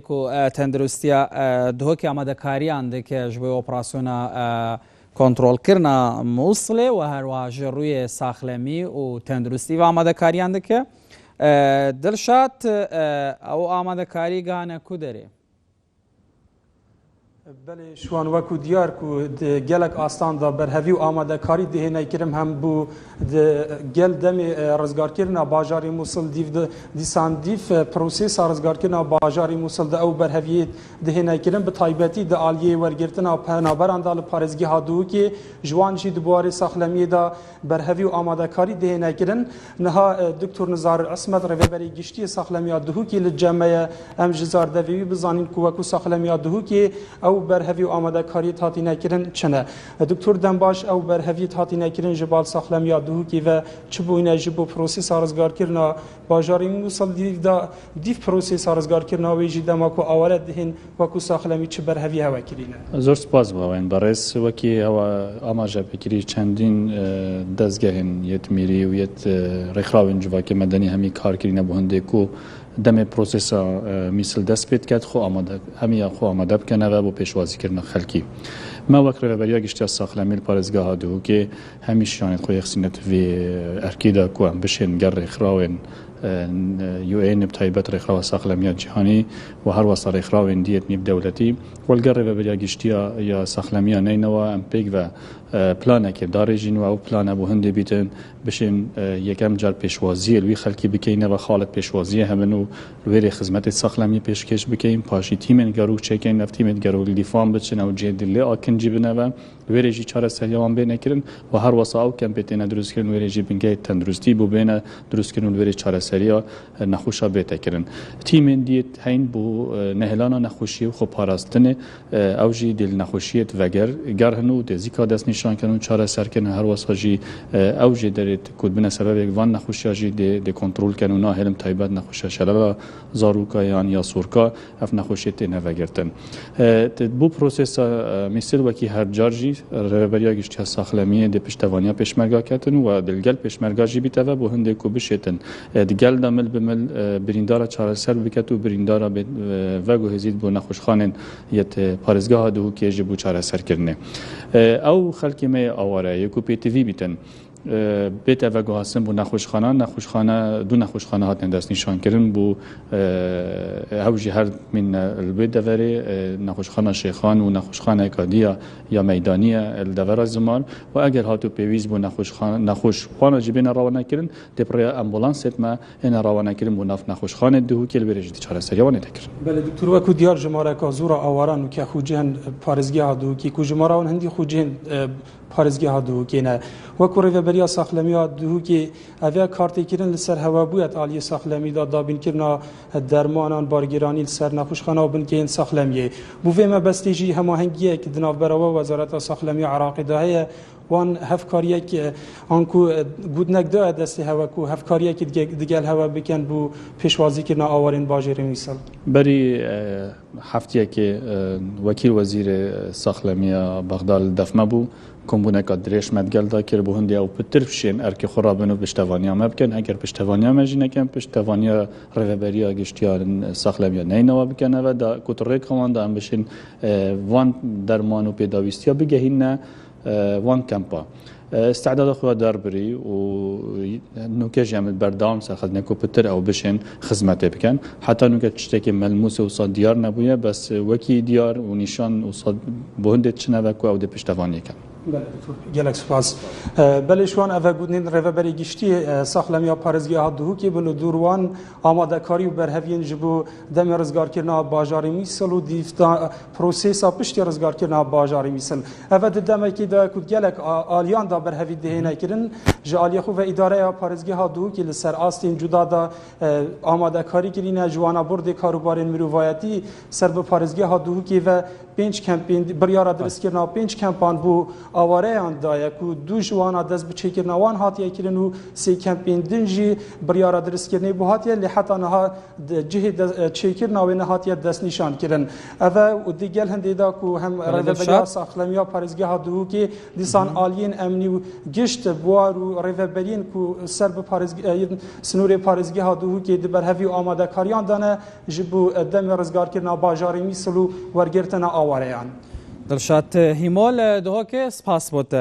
کو تندرستیا دهوکی آمادەکاریان دەکەش بۆ ئۆپراسیۆنە کۆنتڕۆڵکردنا مووسڵێ و هەروەها ژێڕووی ساخلەمی و تەندروستی و ئامادەکاریان دەکە دڵشاد ئەو ئامادەکاری گانە کو دەرێ بله شوان وکو دیار کو گلک آستان دا برهوی و آماده کاری ده نیکرم هم بو گل دم رزگار کردن باجاری موصل دیسان دیف پروسس رزگار کردن باجاری موصل ده او برهوی ده نیکرم به تایبتی ده عالیه ورگرتن پنابران دال پارزگی هادو که جوان جی دوباره ساخلمی دا برهوی و آماده کاری ده نیکرن نها دکتر نزار عصمت رهبری گشتی ساخلمی دهو که لجمع ام جزار دوی بزانین کو وکو ساخلمی دهو که او برهوی و آماده کاری تاتی نکردن چنه دکتر دنباش او برهوی تاتی نکردن جبال ساخلم یا دهو کی و چبوینه جبو پروسس رزگار کردن باجاری موصل دیف پروسس رزگار کردن و یجی دماکو اولت دهن وکو ساخلمی چه برهوی هوا کردینه زور سپاس باوین برس وکی هوا آماجه بکری چندین دزگهن یت میری و یت رخراون جواکی مدنی همی کار کردن بهنده کو دم پروسس میسل دست پید کرد خو آماده همیا خو آماده بکنه و با پیشوازی کردن خلکی ما وقت رهبری گشتی ساخلمی پارزگاه دو که همیشه خو یخسینت و ارکیدا کو هم بشین گر رخراون یو این بتایبت رخراو ساخلمیات جهانی و هر وسط رخراو دیت نیب دولتی ولگر رهبری گشتی یا ساخلمیا نینوا ام پیگ و پلانه که داره جین و او پلانه بو هنده بیتن بشین یکم جار پیشوازی الوی خلکی بکینه و خالت پیشوازی همونو ویری خدمت ساخلمی پیشکش بکین پاشی تیمن گرو چکین نفتیمت گرو لیفام بچن او جدلی آکن جیبنه و ویری جی چاره سریعان بین کردن و هر وسط او کمپیتن درست کردن ویری جی بنگه تندرستی بو بین درست کردن ویری چاره سریع نخوشا بیت کردن تیمن دیت هین بو نهلانا نخوشی و خو پاراستن او جی دل نخوشیت وگر گرهنو دزیکا دست نشان کنون چاره سر کنن هر وسط جی او جی درت کود بنا سبب وان نخوشی جی د کنترل کنون نه علم تایبات نخوشی شللا زاروکا یا سورکا اف نخوشیت نه وگرتن بو پروسس مثل وکی هر جارجی رهبری گشتی ساخلمی د پشتوانیا پشمرگا کتن و دلگل پشمرگا جی بیت و هنده کو بشتن دگل دمل بمل بریندارا چاره سر بکت و بریندارا وگو هزید بو نخوشخانن یت پارزگاه دو که جبو چاره سر کرنه او خلکی می آواره یکو پی تی وی بیتن بیت و گوهستن بو نخوشخانه دو نخوشخانه هاتن دست نشان کردن بو هوجی هر من البیت دوری نخوشخانه شیخان و نخوشخانه کادیا یا میدانی الدور زمان و اگر هاتو پیویز بو نخوشخانه جبین روانه کردن دپرای امبولانس ما این روانه کردن بو نخوشخانه دو که البرج دی چاره سریوانه دکر بله دکتر وکو دیار جماره که زورا آواران و که خوجهن پارزگاه دو که کو جماره اون هندی خوجهن پارزگاه دو که نه وکو رهبری ساخلمی دو که اویا کارتی کردن لسر هوا بویت عالی ساخلمی دابین کردن درمانان بارگیرانی لسر نخوشخانه و بن که این ساخلمیه بوفه ما بستیجی هماهنگیه که دناف براوا وزارت ساخلمی عراقی دهه وان هفکاریه که آنکو گودنک دو دستی هوا کو هفکاریه که دیگل هوا بکن بو پیشوازی که نا آورین باجری میسل بری هفتیه که وکیل وزیر ساخلمی بغداد دفمه بو کمبونه که دریش مدگل دا که به هندی او پترفشین ارکی خرابنو پشتوانیا مبکن اگر پشتوانیا مجینه کن پشتوانیا رهبری گشتیار ساخلمی نه نوا بکنه و دا کتره کمان دا هم بشین وان درمانو پیداویستیا بگهین نه وان کمپا استعداد خود دار بری و نوکه جامد بردام سرخد نکو پتر او بشین خدمت بکن حتی نوکه چتکی ملموس و صاد دیار نبویه بس وکی دیار و نشان و صاد بهنده چنه وکو او ده پشتوانی کن بله دکتر گلک سپاس بله شوان اوه گودنین رهبری گشتی ساخلمی پارزگاه دو که بنو دوروان آماده کاری و برهوین جبو دم رزگار کردن باجاری میسل و دیفتا پروسس پشتی رزگار کردن باجاری میسل اوه دم که دا کود گلک آلیان دا برهوی دهینه کردن جالی خو و اداره پارزگاه دو که لسر آستین جدا دا آماده کاری کردن جوانا برد کاروبار مروایتی سر به پارزگاه دو که و 5 کمپین بریار درست کردن 5 کمپان بو آوارهان دایه که دو جوانا دست بچیکرنوان هاتیه کرن و سی کمپین دنجی بریارا درست کرنی بو هاتیه لحتا نها جهه چیکرنوان هاتیه دست نشان کرن اوه و دیگل هنده دا که هم ریوبریا ساخلمیا پارزگاه ها دو که دیسان آلین امنی و گشت بوار و ریوبرین که سر به سنور پارزگاه ها دو که دبر هفی و آماده کاریان دانه جبو دم رزگار کرنا باجاری میسلو ورگرتنا آواریان دلشاد هیمال دهو که سپاس بود